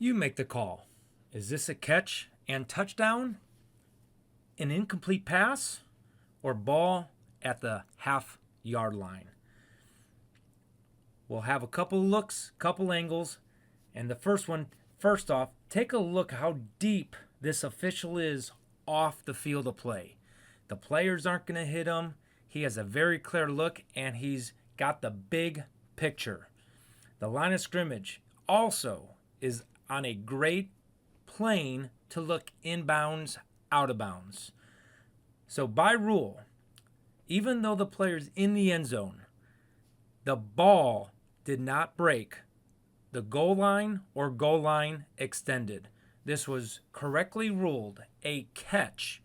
You make the call. Is this a catch and touchdown, an incomplete pass, or ball at the half-yard line? We'll have a couple looks, couple angles, and the first one, first off, take a look how deep this official is off the field of play. The players aren't going to hit him. He has a very clear look, and he's got the big picture. The line of scrimmage also is on a great plane to look inbounds, out of bounds. So by rule, even though the player's in the end zone, the ball did not break the goal line or goal line extended. This was correctly ruled a catch,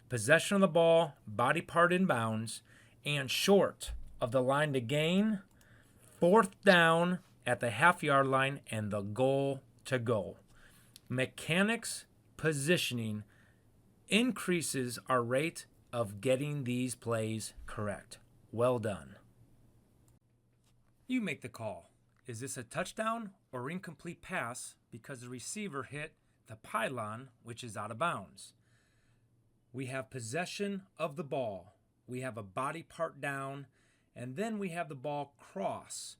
possession of the ball, body part inbounds, and short of the line to gain, fourth down at the half-yard line, and the goal to go. Mechanics positioning increases our rate of getting these plays correct. Well done. You make the call. Is this a touchdown or incomplete pass because the receiver hit the pylon, which is out of bounds? We have possession of the ball. We have a body part down, and then we have the ball cross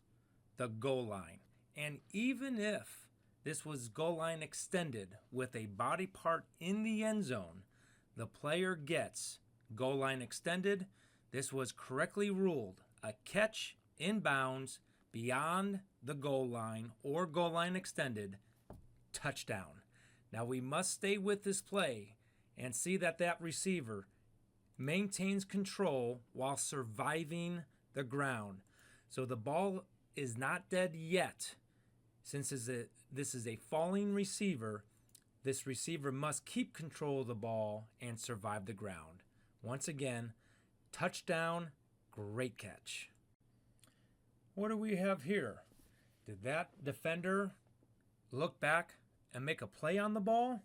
the goal line. And even if this was goal line extended with a body part in the end zone, the player gets goal line extended. This was correctly ruled a catch inbounds beyond the goal line or goal line extended, touchdown. Now we must stay with this play and see that receiver maintains control while surviving the ground. So the ball is not dead yet. Since this is a falling receiver, this receiver must keep control of the ball and survive the ground. Once again, touchdown, great catch. What do we have here? Did that defender look back and make a play on the ball?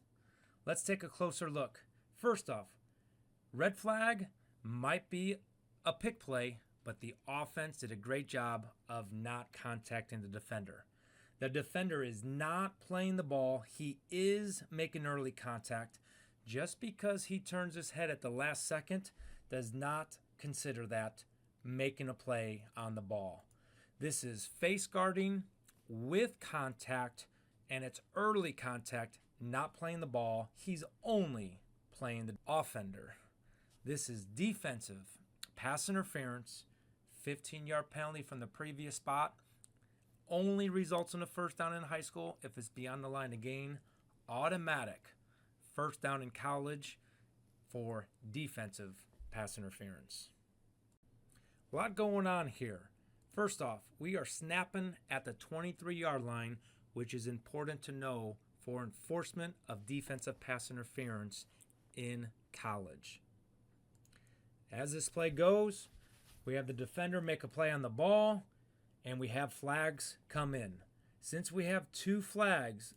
Let's take a closer look. First off, red flag might be a pick play, but the offense did a great job of not contacting the defender. The defender is not playing the ball. He is making early contact. Just because he turns his head at the last second does not consider that making a play on the ball. This is face guarding with contact, and it's early contact, not playing the ball. He's only playing the offender. This is defensive pass interference, 15-yard penalty from the previous spot. Only results in a first down in high school if it's beyond the line of gain. Automatic first down in college for defensive pass interference. A lot going on here. First off, we are snapping at the 23-yard line, which is important to know for enforcement of defensive pass interference in college. As this play goes, we have the defender make a play on the ball, and we have flags come in. Since we have two flags,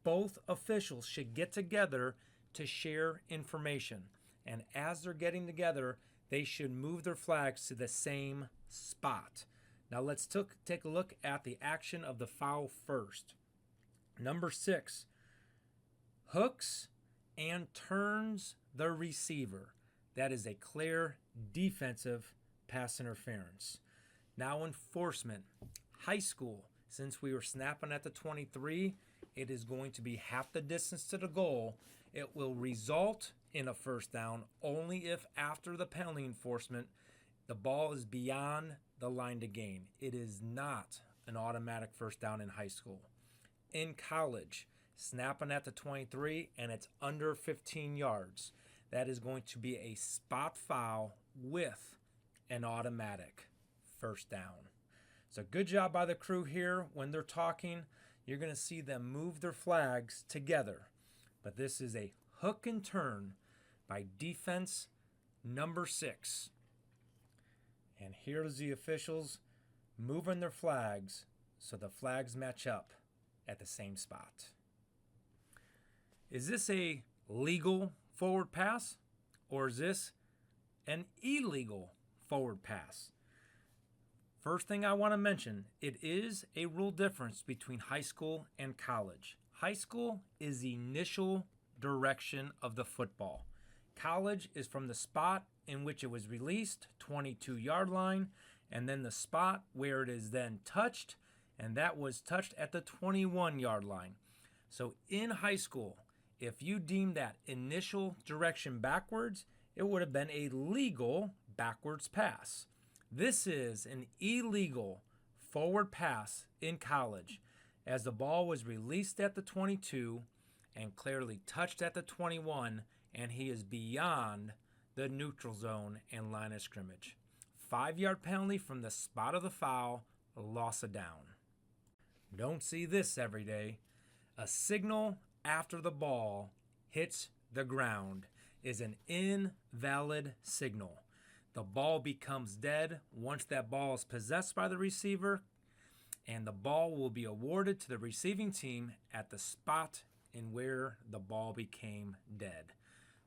both officials should get together to share information. And as they're getting together, they should move their flags to the same spot. Now let's take a look at the action of the foul first. Number 6, hooks and turns the receiver. That is a clear defensive pass interference. Now enforcement. High school, since we were snapping at the 23, it is going to be half the distance to the goal. It will result in a first down only if after the penalty enforcement, the ball is beyond the line to gain. It is not an automatic first down in high school. In college, snapping at the 23 and it's under 15 yards. That is going to be a spot foul with an automatic first down. So good job by the crew here. When they're talking, you're going to see them move their flags together. But this is a hook and turn by defense number 6. And here's the officials moving their flags so the flags match up at the same spot. Is this a legal forward pass, or is this an illegal forward pass? First thing I want to mention, it is a rule difference between high school and college. High school is the initial direction of the football. College is from the spot in which it was released, 22-yard line, and then the spot where it is then touched, and that was touched at the 21-yard line. So in high school, if you deem that initial direction backwards, it would have been a legal backwards pass. This is an illegal forward pass in college, as the ball was released at the 22 and clearly touched at the 21, and he is beyond the neutral zone and line of scrimmage. 5-yard penalty from the spot of the foul, loss of down. Don't see this every day. A signal after the ball hits the ground is an invalid signal. The ball becomes dead once that ball is possessed by the receiver, and the ball will be awarded to the receiving team at the spot in where the ball became dead.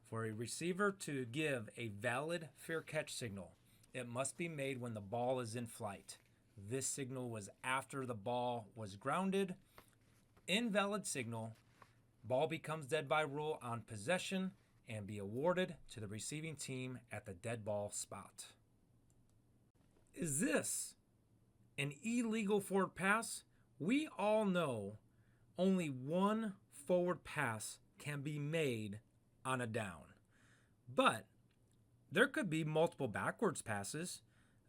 For a receiver to give a valid fair catch signal, it must be made when the ball is in flight. This signal was after the ball was grounded. Invalid signal, ball becomes dead by rule on possession and be awarded to the receiving team at the dead ball spot. Is this an illegal forward pass? We all know only one forward pass can be made on a down. But there could be multiple backwards passes.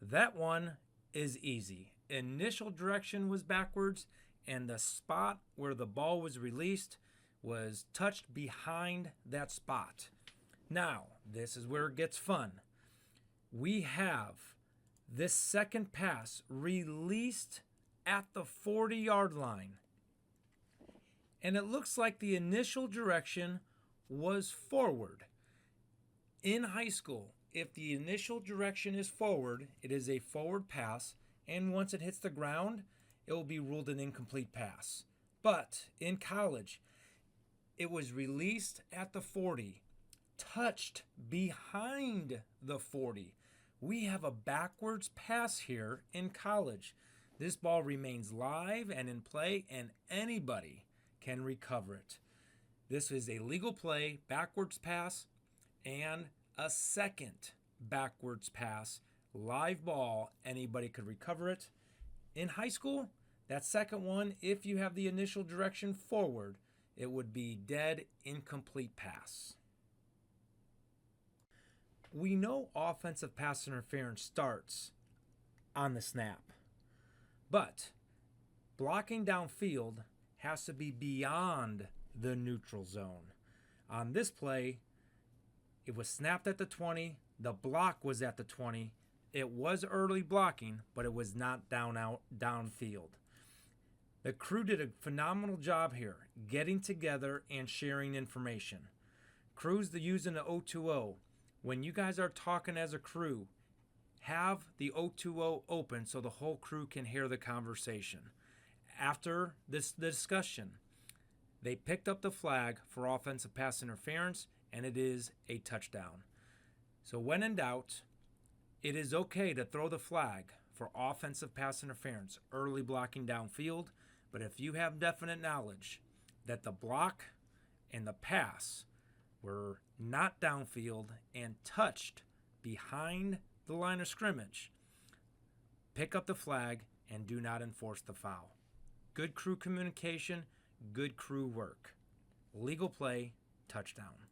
That one is easy. Initial direction was backwards, and the spot where the ball was released was touched behind that spot. Now, this is where it gets fun. We have this second pass released at the 40-yard line. And it looks like the initial direction was forward. In high school, if the initial direction is forward, it is a forward pass, and once it hits the ground, it will be ruled an incomplete pass. But in college, it was released at the 40, touched behind the 40. We have a backwards pass here in college. This ball remains live and in play, and anybody can recover it. This is a legal play, backwards pass, and a second backwards pass, live ball, anybody could recover it. In high school, that second one, if you have the initial direction forward, it would be dead, incomplete pass. We know offensive pass interference starts on the snap, but blocking downfield has to be beyond the neutral zone. On this play, it was snapped at the 20, the block was at the 20. It was early blocking, but it was not downfield. The crew did a phenomenal job here, getting together and sharing information. Crews using the O2O. When you guys are talking as a crew, have the O2O open so the whole crew can hear the conversation. After the discussion, they picked up the flag for offensive pass interference, and it is a touchdown. So when in doubt, it is okay to throw the flag for offensive pass interference, early blocking downfield, but if you have definite knowledge that the block and the pass were not downfield and touched behind the line of scrimmage, pick up the flag and do not enforce the foul. Good crew communication, good crew work. Legal play, touchdown.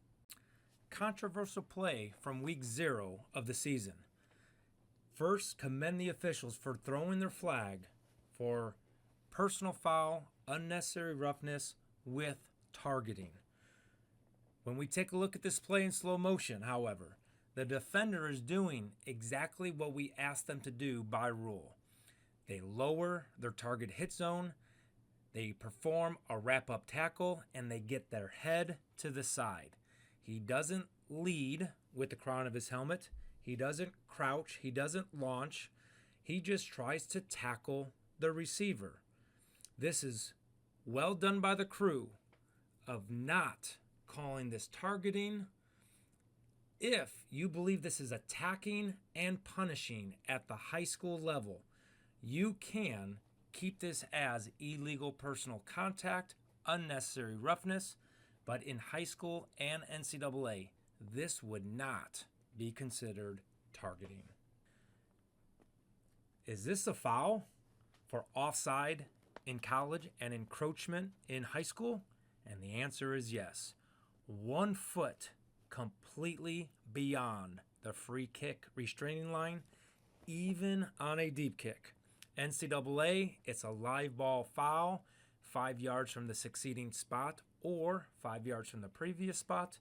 Controversial play from week 0 of the season. First, commend the officials for throwing their flag for personal foul, unnecessary roughness with targeting. When we take a look at this play in slow motion, however, the defender is doing exactly what we asked them to do by rule. They lower their target hit zone, they perform a wrap-up tackle, and they get their head to the side. He doesn't lead with the crown of his helmet. He doesn't crouch. He doesn't launch. He just tries to tackle the receiver. This is well done by the crew of not calling this targeting. If you believe this is attacking and punishing at the high school level, you can keep this as illegal personal contact unnecessary roughness, but in high school and NCAA, this would not be considered targeting. Is this a foul for offside in college and encroachment in high school? And the answer is yes. 1 foot completely beyond the free kick restraining line, even on a deep kick. NCAA, it's a live ball foul, 5 yards from the succeeding spot or 5 yards from the previous spot.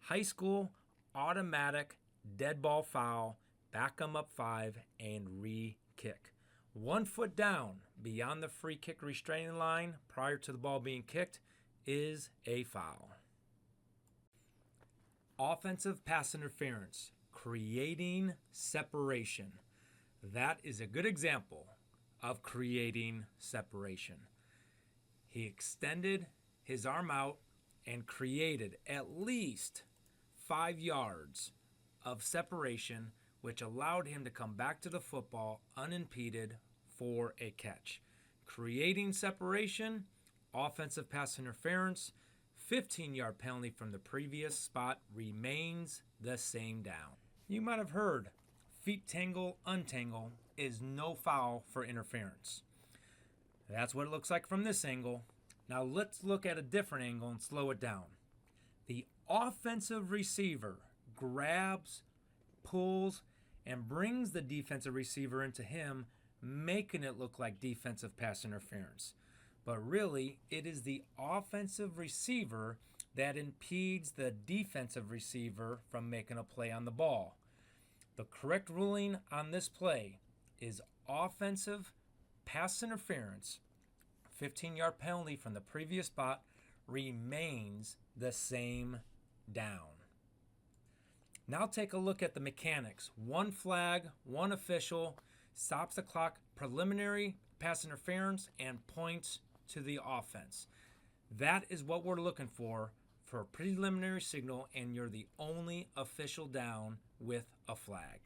High school, automatic dead ball foul, back them up 5 and re-kick. 1 foot down beyond the free kick restraining line prior to the ball being kicked is a foul. Offensive pass interference, creating separation. That is a good example of creating separation. He extended his arm out and created at least 5 yards of separation, which allowed him to come back to the football unimpeded for a catch. Creating separation, offensive pass interference, 15-yard penalty from the previous spot remains the same down. You might have heard feet tangle, untangle is no foul for interference. That's what it looks like from this angle. Now let's look at a different angle and slow it down. The offensive receiver grabs, pulls, and brings the defensive receiver into him, making it look like defensive pass interference. But really, it is the offensive receiver that impedes the defensive receiver from making a play on the ball. The correct ruling on this play is offensive pass interference, 15-yard penalty from the previous spot remains the same down. Now take a look at the mechanics. 1 flag, 1 official, stops the clock, preliminary pass interference, and points to the offense. That is what we're looking for a preliminary signal, and you're the only official down with a flag.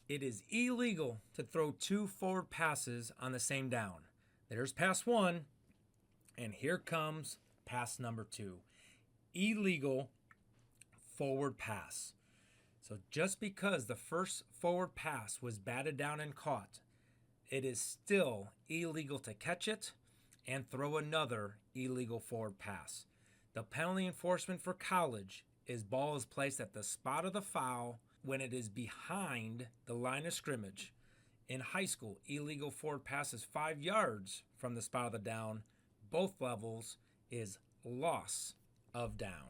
It is illegal to throw 2 forward passes on the same down. There's pass 1, and here comes pass number 2. Illegal forward pass. So just because the first forward pass was batted down and caught, it is still illegal to catch it and throw another illegal forward pass. The penalty enforcement for college is ball is placed at the spot of the foul when it is behind the line of scrimmage. In high school, illegal forward pass is 5 yards from the spot of the down. Both levels is loss of down.